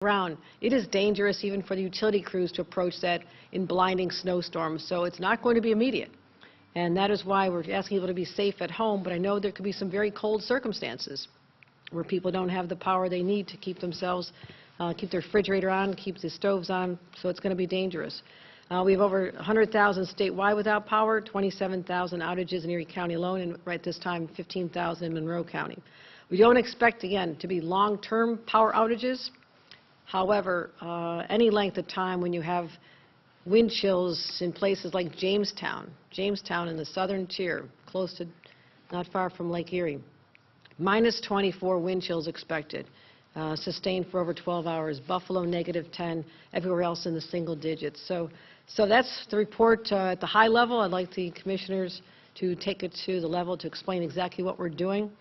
around. It is dangerous even for the utility crews to approach that in blinding snowstorms, so it's not going to be immediate. And that is why we're asking people to be safe at home, but I know there could be some very cold circumstances where people don't have the power they need to keep themselves, keep their refrigerator on, keep the stoves on, so it's going to be dangerous. We have over 100,000 statewide without power, 27,000 outages in Erie County alone, and right this time 15,000 in Monroe County. We don't expect, again, to be long-term power outages. However, any length of time when you have wind chills in places like Jamestown in the southern tier, close to, not far from Lake Erie, minus 24 wind chills expected, sustained for over 12 hours. Buffalo, negative 10, everywhere else in the single digits. So that's the report at the high level. I'd like the commissioners to take it to the level to explain exactly what we're doing.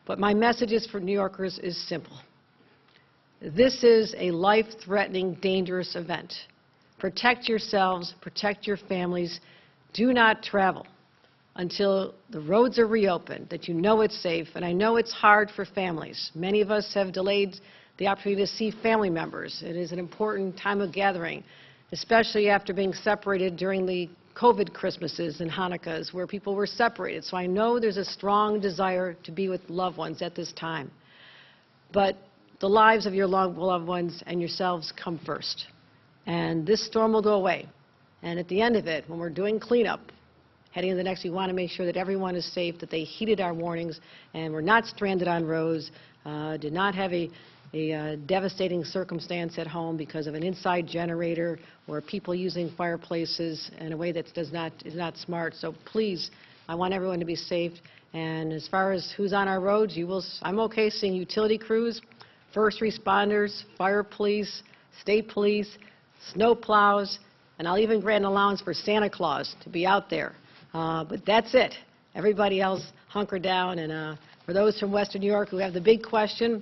But my message is for New Yorkers is simple. This is a life-threatening, dangerous event. Protect yourselves, protect your families. Do not travel until the roads are reopened, that you know it's safe. And I know it's hard for families. Many of us have delayed the opportunity to see family members. It is an important time of gathering, especially after being separated during the COVID Christmases and Hanukkahs, where people were separated. So I know there's a strong desire to be with loved ones at this time. But the lives of your loved ones and yourselves come first. And this storm will go away. And at the end of it, when we're doing cleanup, heading into the next, we want to make sure that everyone is safe, that they heeded our warnings, and we're not stranded on roads, did not have a devastating circumstance at home because of an inside generator or people using fireplaces in a way that is not smart. So please, I want everyone to be safe. And as far as who's on our roads, I'm okay seeing utility crews, first responders, fire police, state police, snow plows, and I'll even grant an allowance for Santa Claus to be out there. But that's it. Everybody else hunker down. And for those from Western New York who have the big question,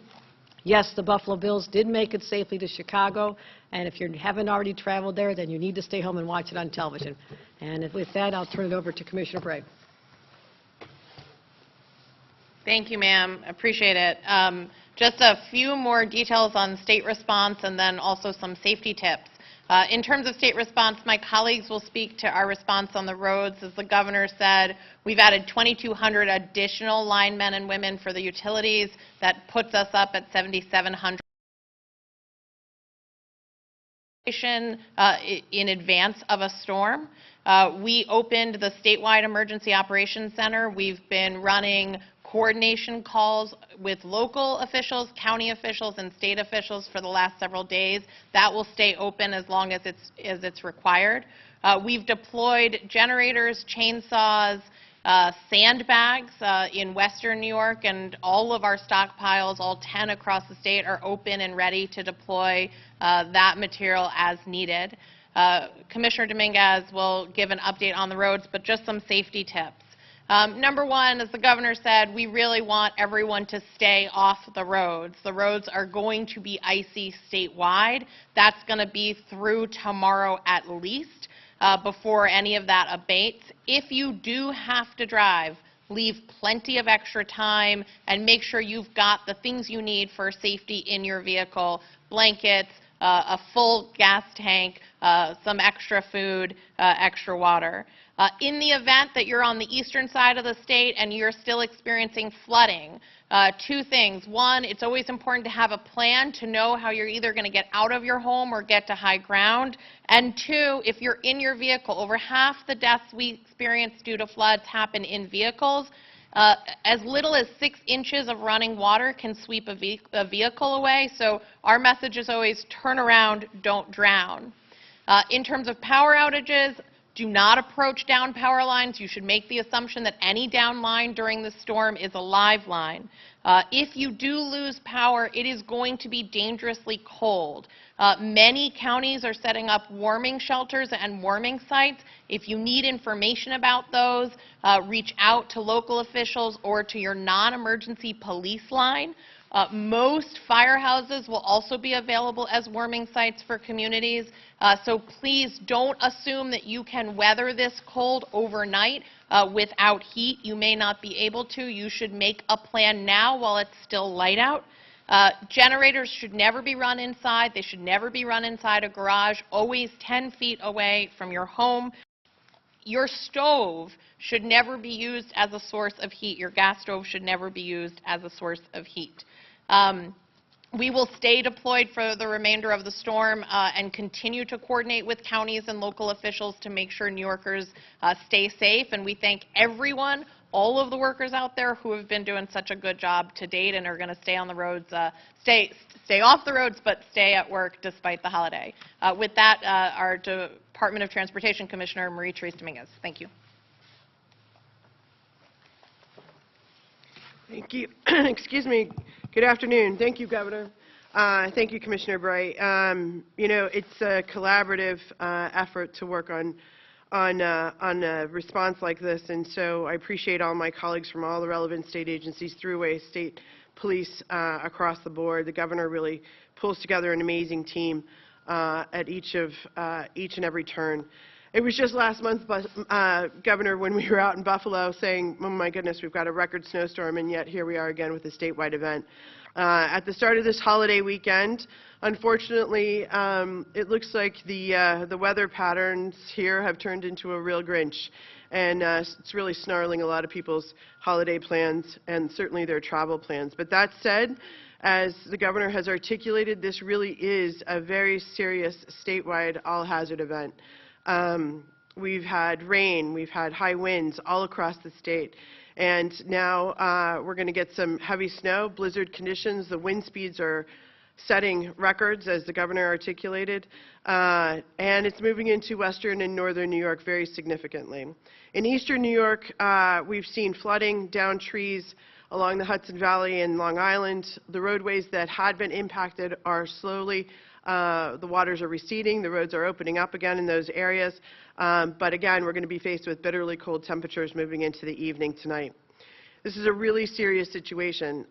yes, the Buffalo Bills did make it safely to Chicago, and if you haven't already traveled there, then you need to stay home and watch it on television. And with that, I'll turn it over to Commissioner Bray. Thank you, ma'am. Appreciate it. Just a few more details on state response and then also some safety tips. In terms of state response, my colleagues will speak to our response on the roads. As the governor said, we've added 2,200 additional linemen and women for the utilities. That puts us up at 7,700 in advance of a storm. We opened the statewide emergency operations center. We've been running coordination calls with local officials, county officials, and state officials for the last several days. That will stay open as long as it's required. We've deployed generators, chainsaws, sandbags in Western New York, and all of our stockpiles, all 10 across the state, are open and ready to deploy that material as needed. Commissioner Dominguez will give an update on the roads, but just some safety tips. Number one, as the governor said, we really want everyone to stay off the roads. The roads are going to be icy statewide. That's going to be through tomorrow at least before any of that abates. If you do have to drive, leave plenty of extra time and make sure you've got the things you need for safety in your vehicle: blankets, a full gas tank, some extra food, extra water. In the event that you're on the eastern side of the state and you're still experiencing flooding, two things. One, it's always important to have a plan to know how you're either going to get out of your home or get to high ground. And two, if you're in your vehicle, over half the deaths we experience due to floods happen in vehicles. As little as 6 inches of running water can sweep a vehicle away. So our message is always turn around, don't drown. In terms of power outages, do not approach down power lines. You should make the assumption that any down line during the storm is a live line. If you do lose power, it is going to be dangerously cold. Many counties are setting up warming shelters and warming sites. If you need information about those, reach out to local officials or to your non-emergency police line. Most firehouses will also be available as warming sites for communities. So please don't assume that you can weather this cold overnight without heat. You may not be able to. You should make a plan now while it's still light out. Generators should never be run inside. They should never be run inside a garage, always 10 feet away from your home. Your stove should never be used as a source of heat. Your gas stove should never be used as a source of heat. We will stay deployed for the remainder of the storm and continue to coordinate with counties and local officials to make sure New Yorkers stay safe. And we thank everyone, all of the workers out there who have been doing such a good job to date and are going to stay on the roads, stay off the roads, but stay at work despite the holiday. With that, our Department of Transportation Commissioner, Marie-Therese Dominguez. Thank you. Thank you. Excuse me. Good afternoon. Thank you, Governor. Thank you, Commissioner Bright. You know, it's a collaborative effort to work on a response like this, and so I appreciate all my colleagues from all the relevant state agencies, throughway, state police across the board. The Governor really pulls together an amazing team at each and every turn. It was just last month, Governor, when we were out in Buffalo saying, oh my goodness, we've got a record snowstorm, and yet here we are again with a statewide event. At the start of this holiday weekend, unfortunately, it looks like the weather patterns here have turned into a real Grinch, and it's really snarling a lot of people's holiday plans and certainly their travel plans. But that said, as the Governor has articulated, this really is a very serious statewide all-hazard event. We've had rain, we've had high winds all across the state, and now we're going to get some heavy snow, blizzard conditions. The wind speeds are setting records, as the Governor articulated, and it's moving into western and northern New York very significantly. In eastern New York, we've seen flooding, downed trees along the Hudson Valley and Long Island. The roadways that had been impacted are slowly the waters are receding, the roads are opening up again in those areas, but again, we're going to be faced with bitterly cold temperatures moving into the evening tonight. This is a really serious situation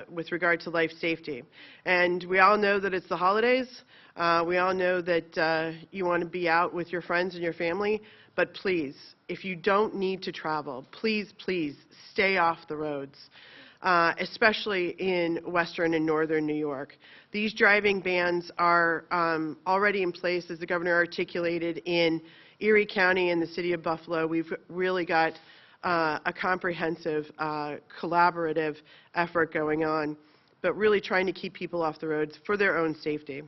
with regard to life safety, and we all know that it's the holidays. We all know that you want to be out with your friends and your family, but please, if you don't need to travel, please, please stay off the roads. Especially in western and northern New York. These driving bans are already in place, as the Governor articulated, in Erie County and the city of Buffalo. We've really got a comprehensive, collaborative effort going on, but really trying to keep people off the roads for their own safety.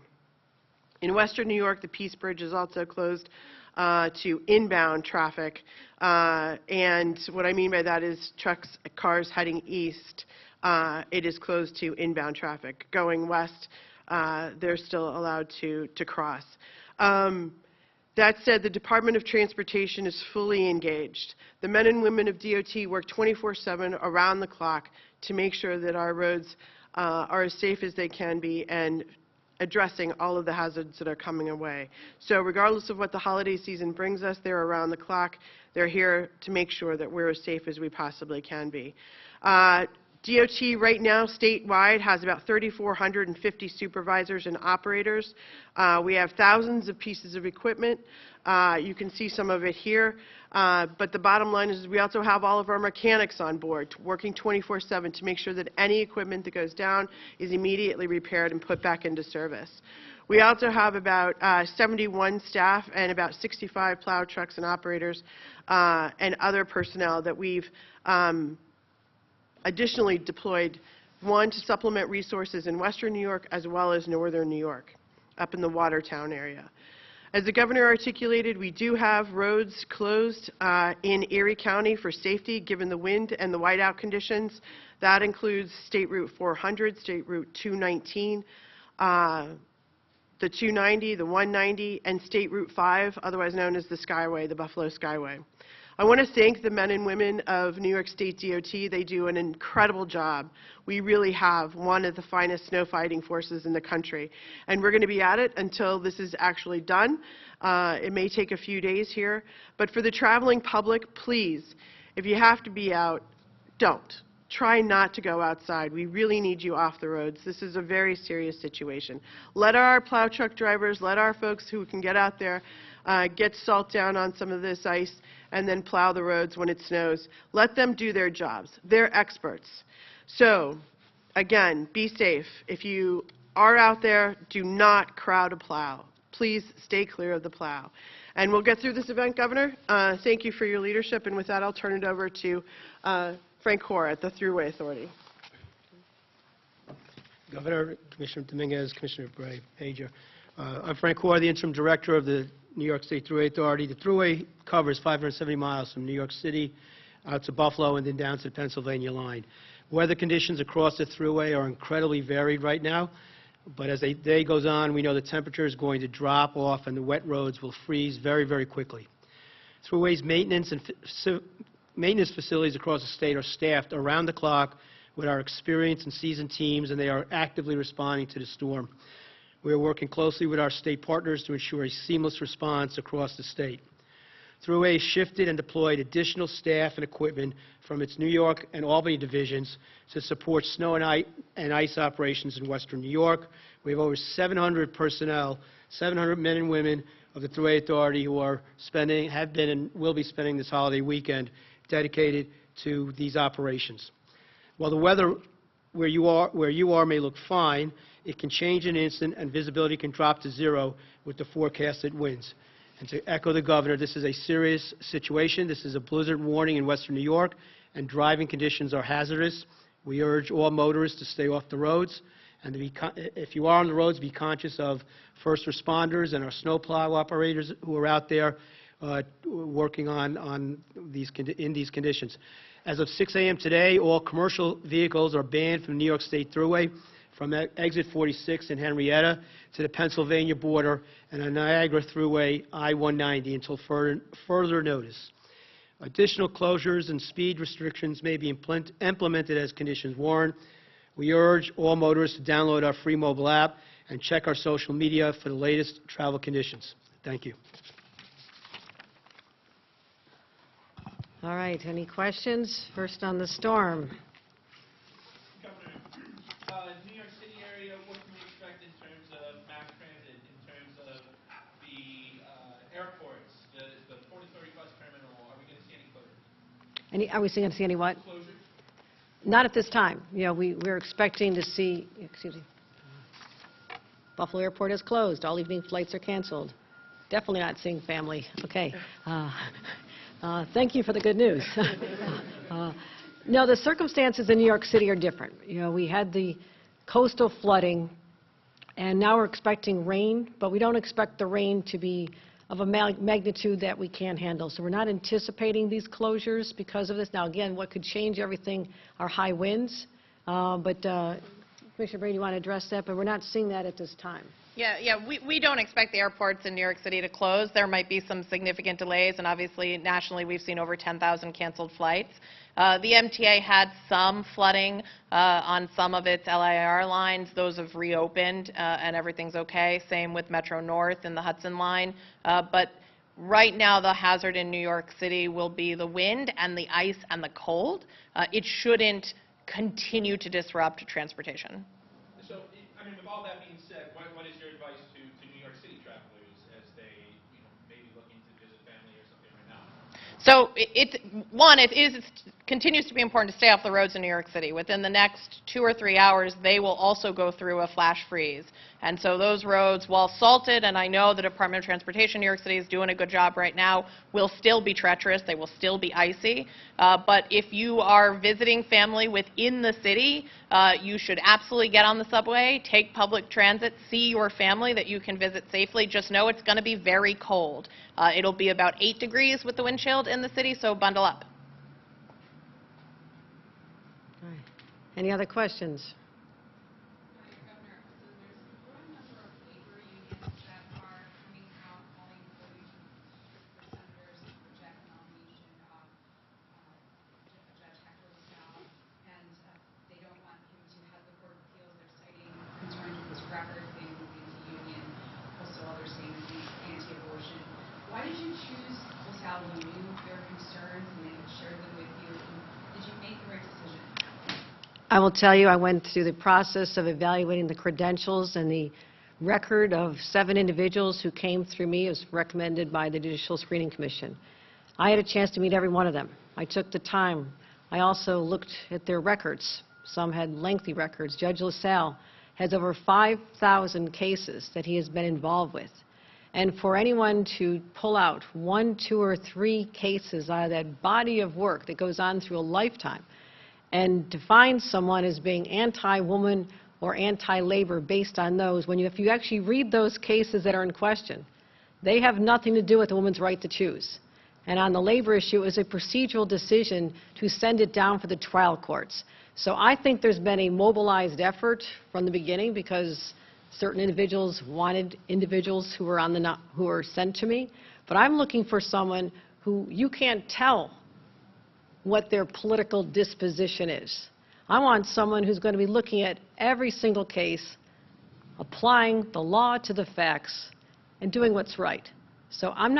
In western New York, the Peace Bridge is also closed to inbound traffic, and what I mean by that is trucks, cars heading east, it is closed to inbound traffic. Going west, they're still allowed to cross. That said, the Department of Transportation is fully engaged. The men and women of DOT work 24/7 around the clock to make sure that our roads are as safe as they can be and addressing all of the hazards that are coming away. So regardless of what the holiday season brings us, they're around the clock. They're here to make sure that we're as safe as we possibly can be. DOT right now, statewide, has about 3,450 supervisors and operators. We have thousands of pieces of equipment. You can see some of it here. But the bottom line is we also have all of our mechanics on board, working 24/7 to make sure that any equipment that goes down is immediately repaired and put back into service. We also have about 71 staff and about 65 plow trucks and operators and other personnel that we've additionally deployed, one, to supplement resources in western New York as well as northern New York, up in the Watertown area. As the Governor articulated, we do have roads closed in Erie County for safety given the wind and the whiteout conditions. That includes State Route 400, State Route 219, the 290, the 190, and State Route 5, otherwise known as the Skyway, the Buffalo Skyway. I want to thank the men and women of New York State DOT. They do an incredible job. We really have one of the finest snow fighting forces in the country, and we're going to be at it until this is actually done. It may take a few days here, but for the traveling public, please, if you have to be out, don't. Try not to go outside. We really need you off the roads. This is a very serious situation. Let our plow truck drivers, let our folks who can get out there get salt down on some of this ice and then plow the roads when it snows. Let them do their jobs. They're experts. So again, be safe. If you are out there, do not crowd a plow. Please stay clear of the plow. And we'll get through this event, Governor. Thank you for your leadership, and with that, I'll turn it over to Frank Hoare at the Thruway Authority. Governor, Commissioner Dominguez, Commissioner Bray, Pager. I'm Frank Hoare, the Interim Director of the New York State Thruway Authority. The Thruway covers 570 miles from New York City out to Buffalo and then down to the Pennsylvania line. Weather conditions across the Thruway are incredibly varied right now, but as the day goes on, we know the temperature is going to drop off and the wet roads will freeze very, very quickly. Thruway's maintenance facilities across the state are staffed around the clock with our experienced and seasoned teams, and they are actively responding to the storm. We are working closely with our state partners to ensure a seamless response across the state. Thruway shifted and deployed additional staff and equipment from its New York and Albany divisions to support snow and ice operations in western New York. We have over 700 personnel, 700 men and women of the Thruway Authority who have been and will be spending this holiday weekend dedicated to these operations. While the weather where you are may look fine, it can change in an instant and visibility can drop to zero with the forecasted winds. And to echo the Governor, this is a serious situation. This is a blizzard warning in western New York, and driving conditions are hazardous. We urge all motorists to stay off the roads, and if you are on the roads, be conscious of first responders and our snowplow operators who are out there working in these conditions. As of 6 a.m. today, all commercial vehicles are banned from the New York State Thruway, from exit 46 in Henrietta to the Pennsylvania border and on Niagara Thruway I-190 until further notice. Additional closures and speed restrictions may be implemented as conditions warrant. We urge all motorists to download our free mobile app and check our social media for the latest travel conditions. Thank you. All right, any questions? First on the storm. New York City area, what can we expect in terms of mass transit, in terms of the airports, the Port Authority bus terminal? Are we going to see any closures? Are we going to see any what? Closures? Not at this time. You know, we're expecting to see, Buffalo Airport is closed. All evening flights are canceled. Definitely not seeing family. Okay. Thank you for the good news. No, the circumstances in New York City are different. You know, we had the coastal flooding, and now we're expecting rain, but we don't expect the rain to be of a magnitude that we can't handle. So we're not anticipating these closures because of this. Now, again, what could change everything are high winds, but Commissioner Brady, you want to address that? But we're not seeing that at this time. Yeah, we don't expect the airports in New York City to close. There might be some significant delays, and obviously nationally we've seen over 10,000 canceled flights. The MTA had some flooding on some of its LIR lines. Those have reopened, and everything's okay. Same with Metro North and the Hudson line. But right now the hazard in New York City will be the wind and the ice and the cold. It shouldn't continue to disrupt transportation. So, I mean, with all that being said, what is your advice to New York City travelers as they, may be looking to visit family or something right now? So it continues to be important to stay off the roads in New York City. Within the next 2 or 3 hours, they will also go through a flash freeze. And so those roads, while salted, and I know the Department of Transportation in New York City is doing a good job right now, will still be treacherous. They will still be icy. But if you are visiting family within the city, you should absolutely get on the subway, take public transit, see your family that you can visit safely. Just know it's going to be very cold. It'll be about 8 degrees with the wind chill in the city, so bundle up. All right. Any other questions? Governor, so there's a growing number of labor unions that are coming out calling for you for senators to reject the nomination of Judge Hochul's staff, and they don't want him to have the Court of Appeals. They're citing concerns with his record being anti-union. Also, others saying he's anti-abortion. Why did you choose LaSalle when you knew their concerns and they had shared them with you? And did you make the right decision? I will tell you, I went through the process of evaluating the credentials and the record of 7 individuals who came through me as recommended by the Judicial Screening Commission. I had a chance to meet every one of them. I took the time. I also looked at their records, Some had lengthy records. Judge LaSalle has over 5,000 cases that he has been involved with. And for anyone to pull out 1, 2, or 3 cases out of that body of work that goes on through a lifetime and define someone as being anti-woman or anti-labor based on those, if you actually read those cases that are in question, they have nothing to do with the woman's right to choose. And on the labor issue, it was a procedural decision to send it down for the trial courts. So I think there's been a mobilized effort from the beginning because certain individuals wanted individuals who were sent to me. But I'm looking for someone who you can't tell what their political disposition is. I want someone who's going to be looking at every single case, applying the law to the facts, and doing what's right. So I'm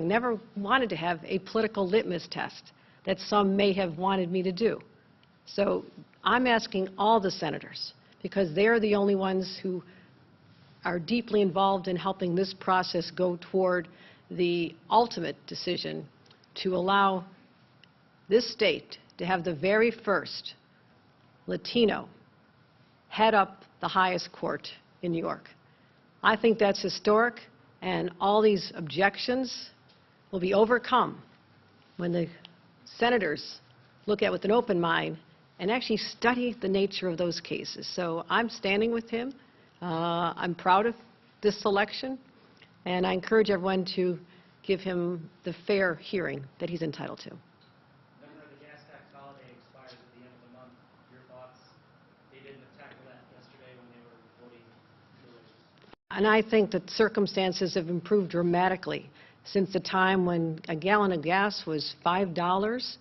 never wanted to have a political litmus test that some may have wanted me to do. So I'm asking all the senators, because they're the only ones who are deeply involved in helping this process go toward the ultimate decision to allow this state to have the very first Latino head up the highest court in New York. I think that's historic, and all these objections will be overcome when the senators look at it with an open mind and actually study the nature of those cases. So I'm standing with him. I'm proud of this selection, and I encourage everyone to give him the fair hearing that he's entitled to. Governor, the gas tax holiday expires at the end of the month. Your thoughts? They didn't tackle that yesterday when they were voting delicious. And I think that circumstances have improved dramatically since the time when a gallon of gas was $5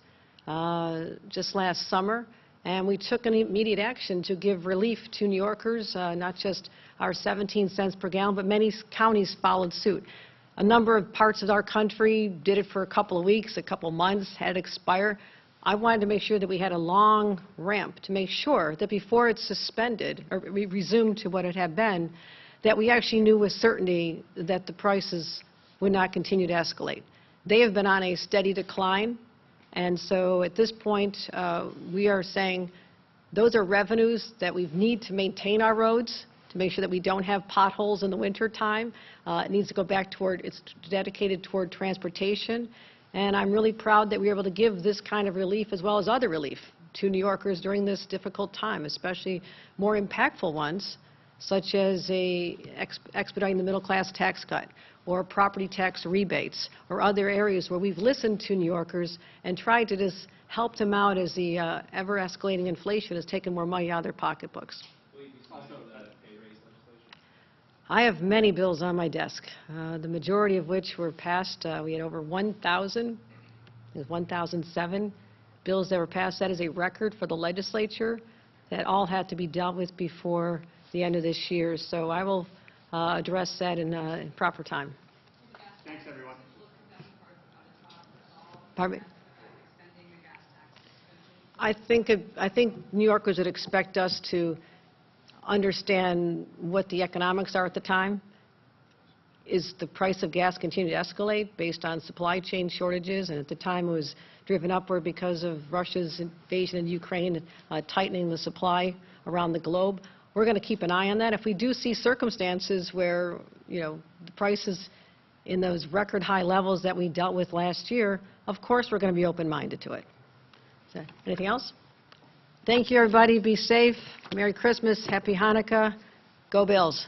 just last summer. And we took an immediate action to give relief to New Yorkers, not just our 17 cents per gallon, but many counties followed suit. A number of parts of our country did it for a couple of weeks, a couple of months, had it expire. I wanted to make sure that we had a long ramp to make sure that before it's suspended or resumed to what it had been, that we actually knew with certainty that the prices would not continue to escalate. They have been on a steady decline. And so at this point, we are saying those are revenues that we need to maintain our roads, to make sure that we don't have potholes in the wintertime. It needs to go back it's dedicated toward transportation. And I'm really proud that we were able to give this kind of relief as well as other relief to New Yorkers during this difficult time, especially more impactful ones, such as expediting the middle-class tax cut, or property tax rebates, or other areas where we've listened to New Yorkers and tried to just help them out as the ever-escalating inflation has taken more money out of their pocketbooks. Will you be signing that pay raise legislation? I have many bills on my desk, the majority of which were passed. We had over 1,000, there's 1,007 bills that were passed. That is a record for the legislature that all had to be dealt with before the end of this year. So I will address that in proper time. Thanks, everyone. Pardon me? I think New Yorkers would expect us to understand what the economics are at the time. Is the price of gas continue to escalate based on supply chain shortages? And at the time, it was driven upward because of Russia's invasion of Ukraine, tightening the supply around the globe. We're going to keep an eye on that. If we do see circumstances where, the prices in those record high levels that we dealt with last year, of course we're going to be open-minded to it. So, anything else? Thank you, everybody. Be safe. Merry Christmas. Happy Hanukkah. Go Bills.